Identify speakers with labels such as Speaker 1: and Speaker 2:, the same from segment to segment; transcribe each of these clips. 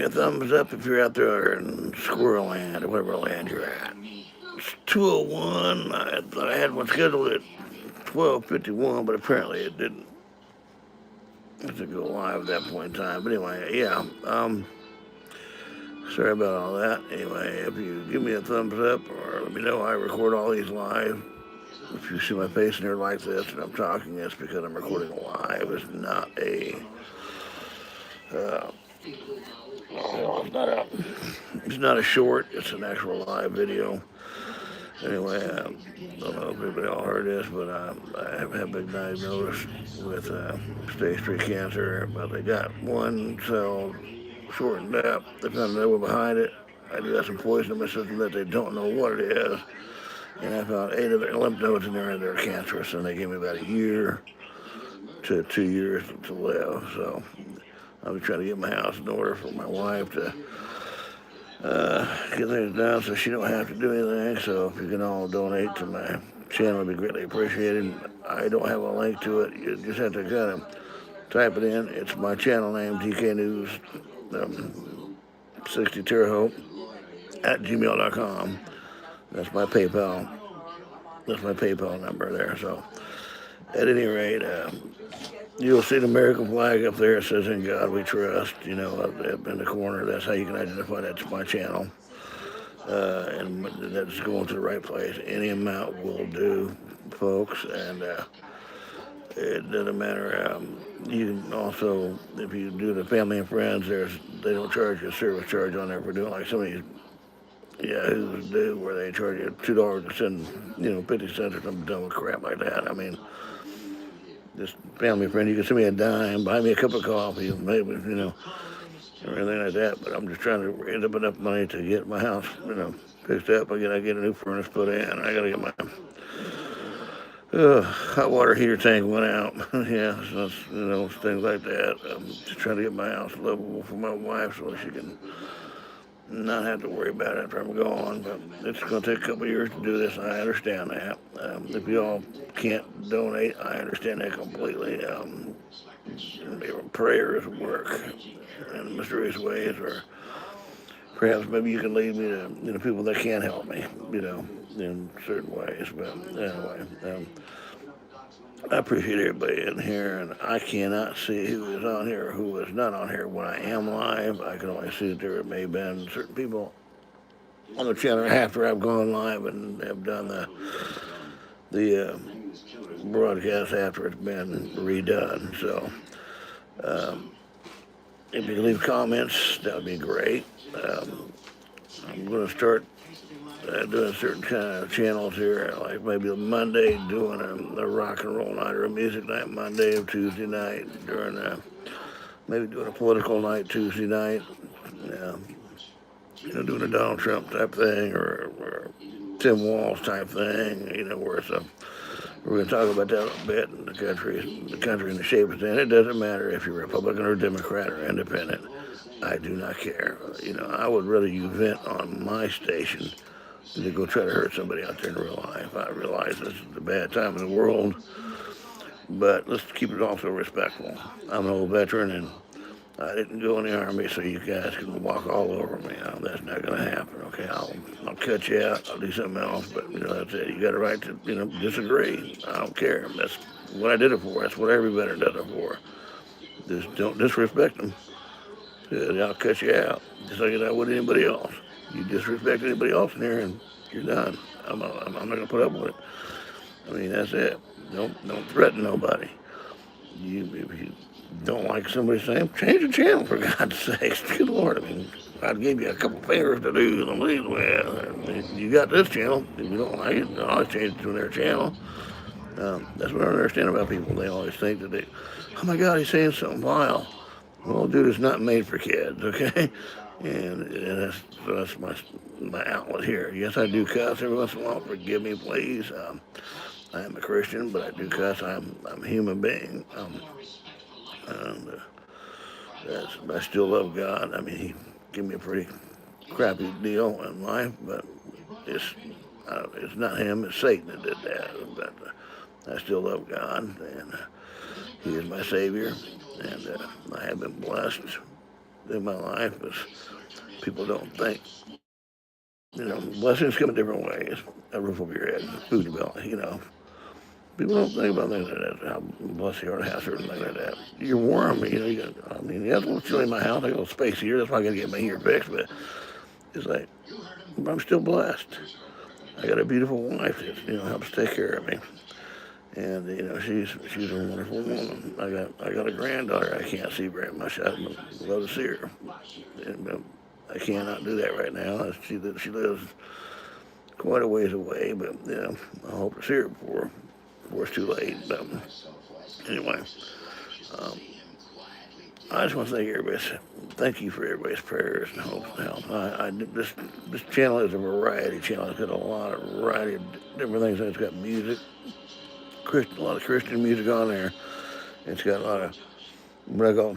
Speaker 1: me a thumbs up if you're out there in Squirrel Land or whatever land you're at. It's 2:01. I thought I had one scheduled at 12:51, but apparently it didn't. Have to go live at that point in time. But anyway, yeah. Sorry about all that. Anyway, if you give me a thumbs up or let me know I record all these live. If you see my face in here like this and I'm talking, it's because I'm recording live. It's not a. It's not a short. It's an actual live video. Anyway, I don't know if anybody all heard this, but I have had been diagnosed with stage 3 cancer. But they got one cell shortened up. They found another one behind it. I do have some poison in my system that they don't know what it is. And I found 8 of their lymph nodes in there and they're cancerous. And they gave me about a year to 2 years to live. So I'll be trying to get my house in order for my wife to get things done so she don't have to do anything. So if you can all donate to my channel, it'd be greatly appreciated. I don't have a link to it. You just have to kind of type it in. It's my channel name, DKNEWS60TERREHAUTE at gmail.com. That's my PayPal. That's my PayPal number there. So at any rate, you'll see the American flag up there. It says "In God We Trust." You know, up in the corner. That's how you can identify that's my channel. And that's going to the right place. Any amount will do, folks. And it doesn't matter. You can also, if you do the family and friends, they don't charge you a service charge on there for doing like some of these yahoos do, where they charge you $2 to send, 50 cents or some dumb crap like that. I mean, just family friend, you can send me a dime, buy me a cup of coffee, maybe, or anything like that. But I'm just trying to raise up enough money to get my house, fixed up. I gotta get a new furnace put in. I gotta get my hot water heater tank went out. Yeah, so things like that. I'm just trying to get my house livable for my wife so she can not have to worry about it after I'm gone. But it's going to take a couple of years to do this. I understand that. If y'all can't donate, I understand that completely. Prayers work in mysterious ways, or perhaps maybe you can lead me to people that can help me, in certain ways. But anyway, I appreciate everybody in here, and I cannot see who is on here or who is not on here when I am live. I can only see that there may have been certain people on the channel after I've gone live and have done the broadcast after it's been redone. So if you can leave comments, that would be great. I'm going to start doing certain kind of channels here, like maybe a Monday doing a rock and roll night or a music night Monday or Tuesday night, maybe doing a political night Tuesday night, doing a Donald Trump type thing or Tim Walz type thing, where we're going to talk about that a bit, and the country in the shape it's in. It doesn't matter if you're Republican or Democrat or Independent. I do not care. I would rather you vent on my station than to go try to hurt somebody out there in real life. I realize this is a bad time in the world, but let's keep it also respectful. I'm an old veteran, and I didn't go in the Army so you guys can walk all over me. That's not going to happen, okay? I'll cut you out. I'll do something else, but, that's it. You got a right to, disagree. I don't care. That's what I did it for. That's what every veteran does it for. Just don't disrespect them. I'll cut you out, just like I would anybody else. You disrespect anybody else in here, and you're done. I'm not going to put up with it. I mean, that's it. Don't threaten nobody. If you don't like somebody saying, change the channel, for God's sakes. Good Lord, I mean, I'd give you a couple favors to do. Well, you got this channel. If you don't like it, I'll change it to their channel. That's what I understand about people. They always think that oh my God, he's saying something vile. Well, dude, it's not made for kids, okay? And that's my outlet here. Yes, I do cuss every once in a while. Forgive me, please. I am a Christian, but I do cuss. I'm a human being. I still love God. I mean, He gave me a pretty crappy deal in life, but it's not Him. It's Satan that did that. But I still love God, and He is my Savior, and I have been blessed in my life is people don't think. Blessings come in different ways. A roof over your head, food in your belly. People don't think about things like that. How blessed you are to have certain things like that. You're warm, yeah, it's a little chilly in my house. I got a little space here. That's why I got to get my heater fixed. But it's like, I'm still blessed. I got a beautiful wife that, helps take care of me. And, she's a wonderful woman. I got a granddaughter I can't see very much. I'd love to see her. And, I cannot do that right now. She lives quite a ways away, but I hope to see her before it's too late. But anyway, I just want to thank you for everybody's prayers and hopes and help. This channel is a variety channel. It's got a lot of variety of different things. It's got music, a lot of Christian music on there. It's got a lot of what I call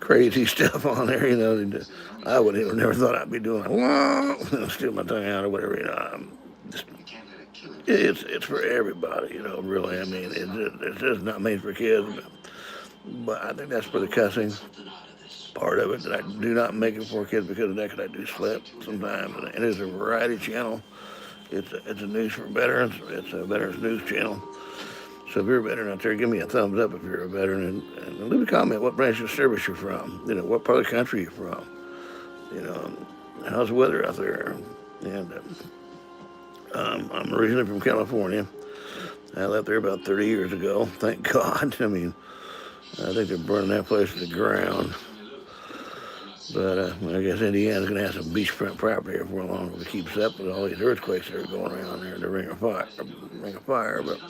Speaker 1: crazy stuff on there. I would have never thought I'd be doing steal my tongue out or whatever. It's for everybody. Really. I mean, it's just not made for kids. But I think that's for the cussing part of it, that I do not make it for kids because of that, because I do slip sometimes. And it is a variety channel. It's a news for veterans. It's a veterans news channel. So if you're a veteran out there, give me a thumbs up if you're a veteran, and leave a comment what branch of service you're from. What part of the country you're from. How's the weather out there? And I'm originally from California. I left there about 30 years ago. Thank God. I mean, I think they're burning that place to the ground. But I guess Indiana's going to have some beachfront property here for long if it keeps up with all these earthquakes that are going around there in the ring of fire. But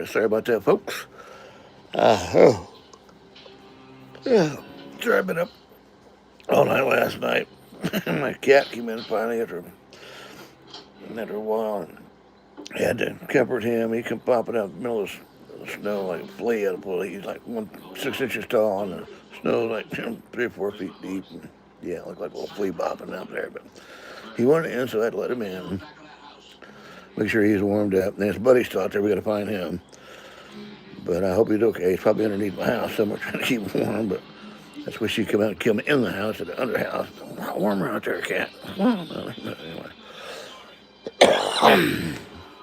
Speaker 1: sorry about that, folks. Yeah, sorry, I've been up all night last night. My cat came in finally after a while. I had to comfort him. He come popping out in the middle of the snow like a flea out of a pulley. He's like 6 inches tall, and the snow like 3 or 4 feet deep. And yeah, it looked like a little flea bopping out there. But he wanted in, so I had to let him in. Make sure he's warmed up. And his buddy's still out there. We got to find him. But I hope he's okay. He's probably underneath my house somewhere trying to keep him warm. But that's why she come out and kill me in the house at the under house. It's a lot warmer out there, cat. Anyway.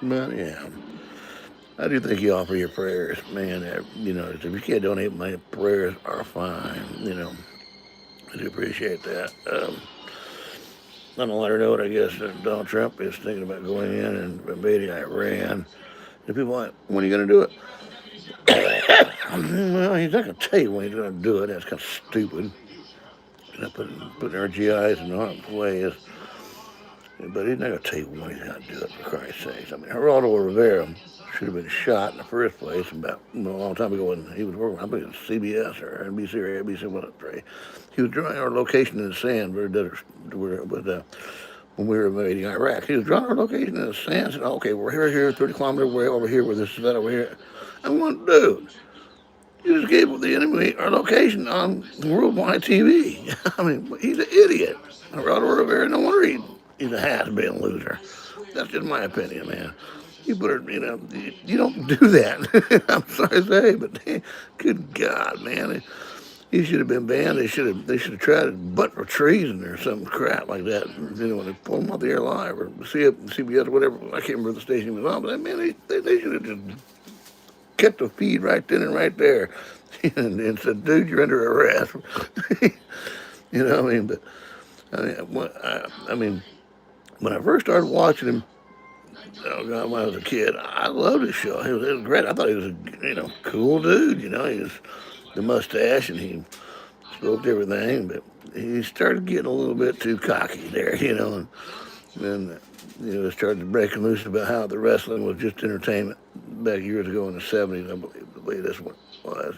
Speaker 1: But yeah, I do think you offer your prayers, man. If you can't donate, my prayers are fine. I do appreciate that. On a lighter note, I guess Donald Trump is thinking about going in and invading Iran. The people are like, when are you going to do it? Well, he's not going to tell you when he's going to do it. That's kind of stupid. Putting our GIs in harm's way is. But he's not going to tell you when he's going to do it, for Christ's sakes. I mean, Geraldo Rivera should have been shot in the first place about a long time ago when he was working, I think it was CBS or NBC or ABC, whatever. He was drawing our location in the sand when we were invading Iraq. He was drawing our location in the sand, said, okay, we're here, 30 kilometers away, over here, where this is that over here. I'm going, dude, you just gave the enemy our location on worldwide TV. I mean, he's an idiot. Geraldo Rivera, no wonder he's a has-been loser. That's just my opinion, man. You don't do that. I'm sorry to say, but good God, man. He should have been banned. They should have tried it, butt for treason or some crap like that. When they pulled him off the air live or CBS or whatever. I can't remember the station he was on, but man, they should have just kept the feed right then and right there, and said, "Dude, you're under arrest." But I mean, when I first started watching him, oh God, when I was a kid, I loved his show. It was great. I thought he was a cool dude. He was the mustache and he spoke to everything, but he started getting a little bit too cocky there, and then started breaking loose about how the wrestling was just entertainment back years ago in the 70s, I believe this one was,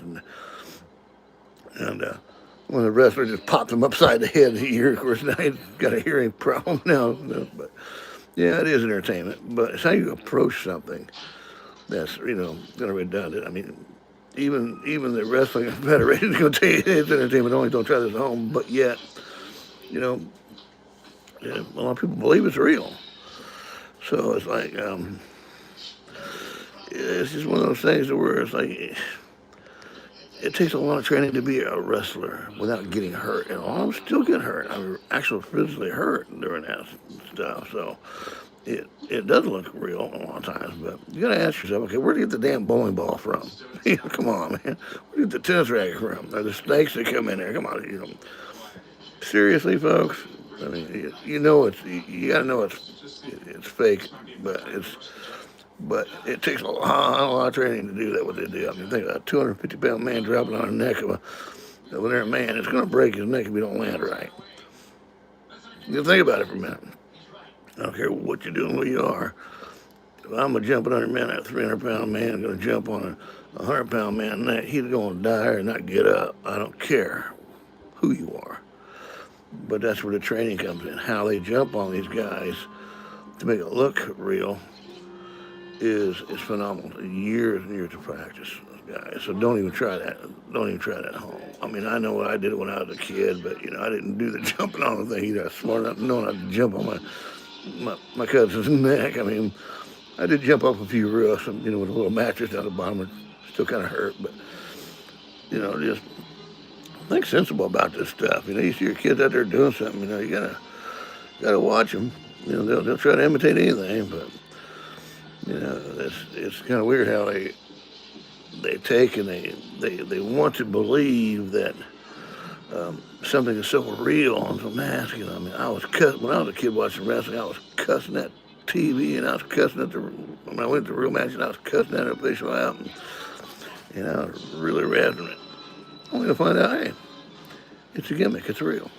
Speaker 1: and when the wrestler just popped him upside the head in the ear, of course now he's got a hearing problem now, but Yeah, it is entertainment, but it's how you approach something that's, you know, kind of redundant. I mean, even the wrestling federation is going to tell you it's entertainment only. Don't try this at home. But yet, you know, yeah, a lot of people believe it's real. So it's like, it's just one of those things where it's like it takes a lot of training to be a wrestler without getting hurt, and a lot of them still get hurt. I mean, actually physically hurt during that stuff. So it does look real a lot of times, but you got to ask yourself, okay, where do you get the damn bowling ball from? You know, come on, man. Where do you get the tennis racket from? Or the snakes that come in there? Come on, you know. Seriously, folks. I mean, you know you got to know it's fake, but it takes a lot of training to do that. What they do. I mean, think about a 250-pound man dropping on the neck of a man. It's going to break his neck if you don't land right. You think about it for a minute. I don't care what you're doing, where you are. If I'm a jumping 100 man, that 300-pound man is going to jump on a 100-pound man neck. He's going to die or not get up. I don't care who you are. But that's where the training comes in. How they jump on these guys to make it look real is phenomenal. Years and years of practice, guys. So don't even try that. Don't even try that at home. I mean, I know what I did when I was a kid, but you know, I didn't do the jumping on the thing. You know, smart enough to know not to jump on my cousin's neck. I mean, I did jump off a few roofs, and you know, with a little mattress down the bottom, it still kind of hurt. But you know, just think sensible about this stuff. You know, you see your kids out there doing something. You know, you gotta watch them. You know, they'll try to imitate anything, but you know, it's kind of weird how they take and they want to believe that something is so real and so masculine. I mean, when I was a kid watching wrestling, I was cussing at TV, and I was cussing at when I went to real matches, I was cussing at an official out, and I was really razzing it. Only to find out, hey, it's a gimmick. It's real.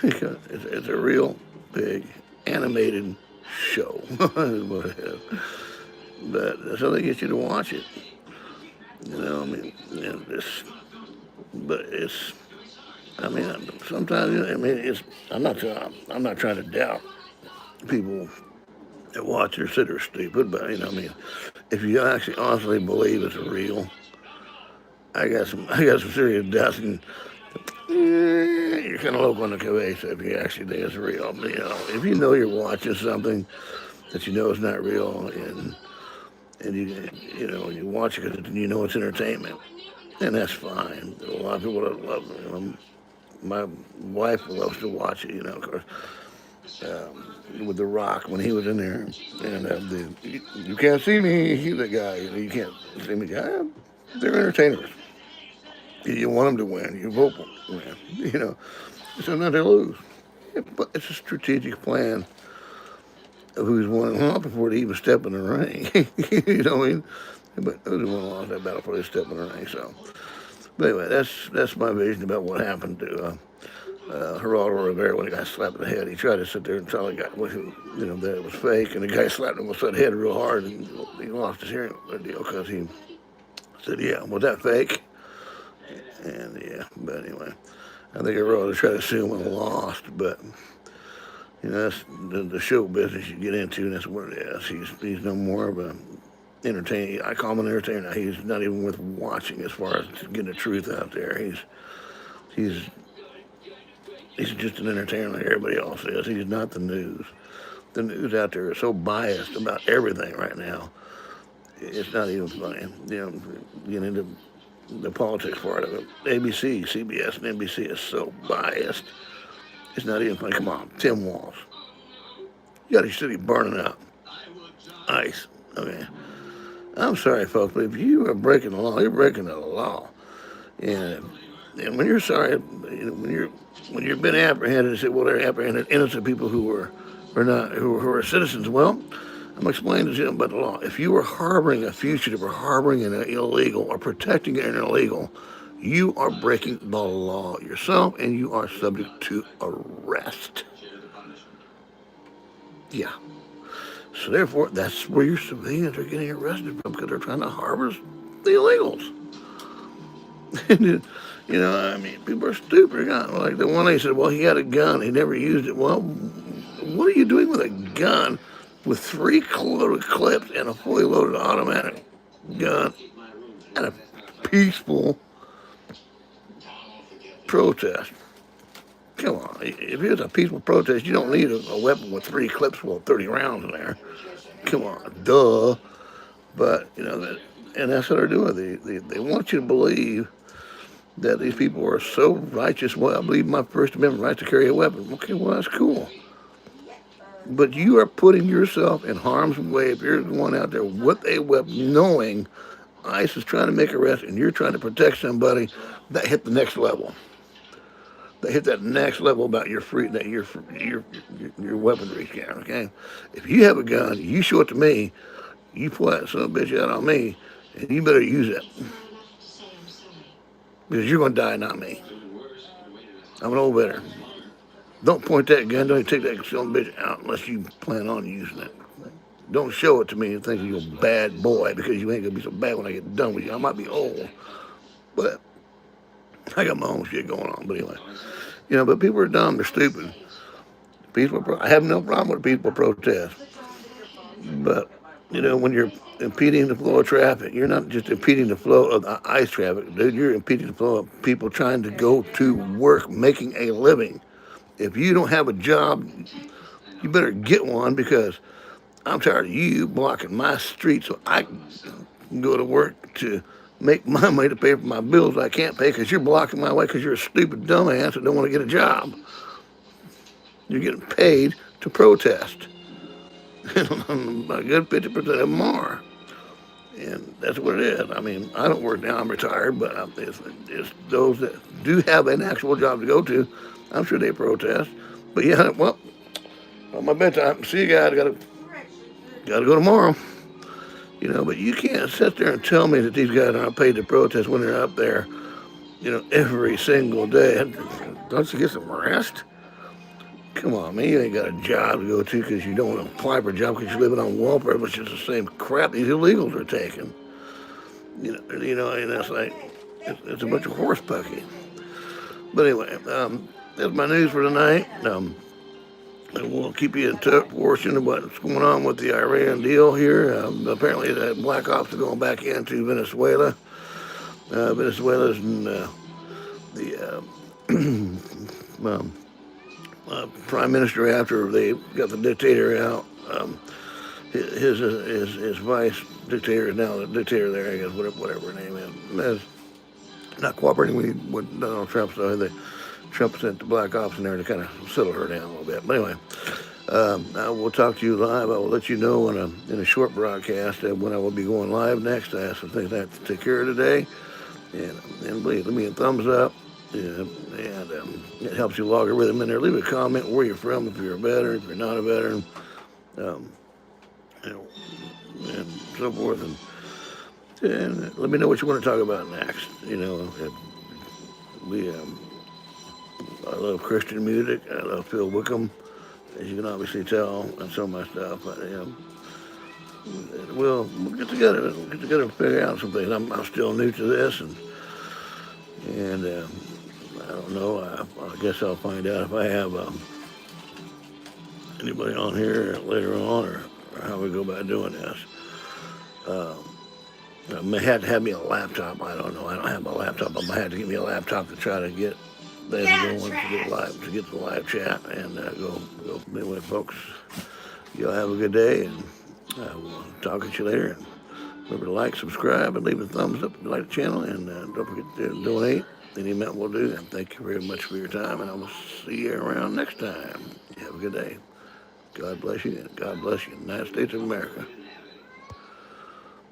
Speaker 1: It's a real big animated show. Is what it is. But that's how they get you to watch it. You know, I mean, you know, but it's. I mean, sometimes, you know, I mean, I'm not trying to doubt people that watch or sit are stupid, but you know, I mean, if you actually honestly believe it's real, I got some serious doubts, and you're kind of low on the cabeza if you actually think it's real. But, you know, if you know you're watching something that you know is not real, and you know you watch it because you know it's entertainment, and that's fine. A lot of people don't love it. You know, my wife loves to watch it. You know, of course. With The Rock when he was in there, and you can't see me. He's the guy. You can't see me. They're entertainers. You want them to win. You vote them to win. You know, so not to lose. But it's a strategic plan of who's won and lost before they even step in the ring. You know what I mean? But who's won and lost that battle before they step in the ring. So, but anyway, that's my vision about what happened to Geraldo Rivera when the guy slapped in the head. He tried to sit there and tell the guy, you know, that it was fake, and the guy slapped him upside the head real hard, and he lost his hearing deal because he said, "Yeah, was that fake?" And yeah, but anyway, I think Geraldo tried to sue him and lost, but you know, that's the show business you get into, and that's what it is. He's no more of a entertainer. I call him an entertainer now. He's not even worth watching as far as getting the truth out there. He's just an entertainer like everybody else is. He's not the news. The news out there is so biased about everything right now. It's not even funny. You know, getting into the politics part of it. ABC, CBS, and NBC is so biased. It's not even funny. Come on, Tim Walz. You got your city burning up. ICE. Okay. I'm sorry, folks, but if you are breaking the law, you're breaking the law. And when you're sorry, when you've been apprehended, and say, well, they're apprehended innocent people who are citizens. Well, I'm explaining to you about the law. If you are harboring a fugitive or harboring an illegal or protecting an illegal, you are breaking the law yourself, and you are subject to arrest. Yeah. So therefore, that's where your civilians are getting arrested from, because they're trying to harbor the illegals. You know, I mean, people are stupid. Like the one they said, well, he had a gun. He never used it. Well, what are you doing with a gun with 3 loaded clips and a fully loaded automatic gun at a peaceful protest. Come on, if it's a peaceful protest, you don't need a weapon with 3 clips full of 30 rounds in there. Come on, duh. But, and that's what they're doing. They want you to believe that these people are so righteous. Well, I believe my First Amendment right to carry a weapon. Okay, well, that's cool. But you are putting yourself in harm's way if you're going out there with a weapon, knowing ICE is trying to make an arrest and you're trying to protect somebody. That hit the next level. They hit that next level about your weaponry scan. Okay, if you have a gun, you show it to me. You pull that son of a bitch out on me, and you better use it because you're gonna die, not me. I'm an old veteran. Don't point that gun. Don't take that son of a bitch out unless you plan on using it. Don't show it to me and think you're a bad boy because you ain't gonna be so bad when I get done with you. I might be old, but I got my own shit going on. But anyway, but people are dumb. They're stupid. I have no problem with peaceful protest. But, when you're impeding the flow of traffic, you're not just impeding the flow of the ICE traffic, dude. You're impeding the flow of people trying to go to work, making a living. If you don't have a job, you better get one because I'm tired of you blocking my street so I can go to work to make my money to pay for my bills I can't pay because you're blocking my way because you're a stupid dumbass that don't want to get a job. You're getting paid to protest. A good 50% of them are. And that's what it is. I mean, I don't work now, I'm retired, but it's those that do have an actual job to go to, I'm sure they protest. But yeah, well, on my bedtime, see you guys, gotta go tomorrow. But you can't sit there and tell me that these guys aren't paid to protest when they're up there, every single day. Don't you get some rest? Come on, man, you ain't got a job to go to because you don't want to apply for a job because you're living on welfare, which is the same crap these illegals are taking. And that's like, it's a bunch of horse pucky. But anyway, that's my news for tonight. And we'll keep you in touch portion of what's going on with the Iran deal here. Apparently, the Black Ops are going back into Venezuela. Venezuela's in the prime minister after they got the dictator out. His vice dictator is now the dictator there, I guess, whatever her name is. Not cooperating with what Donald Trump said. Trump sent the Black Ops in there to kind of settle her down a little bit. But anyway, I will talk to you live. I will let you know in a short broadcast when I will be going live next. I have some things I have to take care of today. And please, leave me a thumbs up. And it helps you log a rhythm in there. Leave a comment where you're from, if you're a veteran, if you're not a veteran, and so forth. And let me know what you want to talk about next. I love Christian music. I love Phil Wickham, as you can obviously tell, and some of my stuff. But we'll get together. And figure out some things. I'm still new to this, and I don't know. I guess I'll find out if I have anybody on here later on, or how we go about doing this. I may have to have me a laptop. I don't know. I don't have my laptop. I might have to get me a laptop to try to get things going to get the live chat and go. Anyway, folks, y'all have a good day, and I will talk to you later. And remember to like, subscribe, and leave a thumbs up if you like the channel, and don't forget to donate. Any amount will do. And thank you very much for your time, and I will see you around next time. You have a good day. God bless you, and God bless you, United States of America.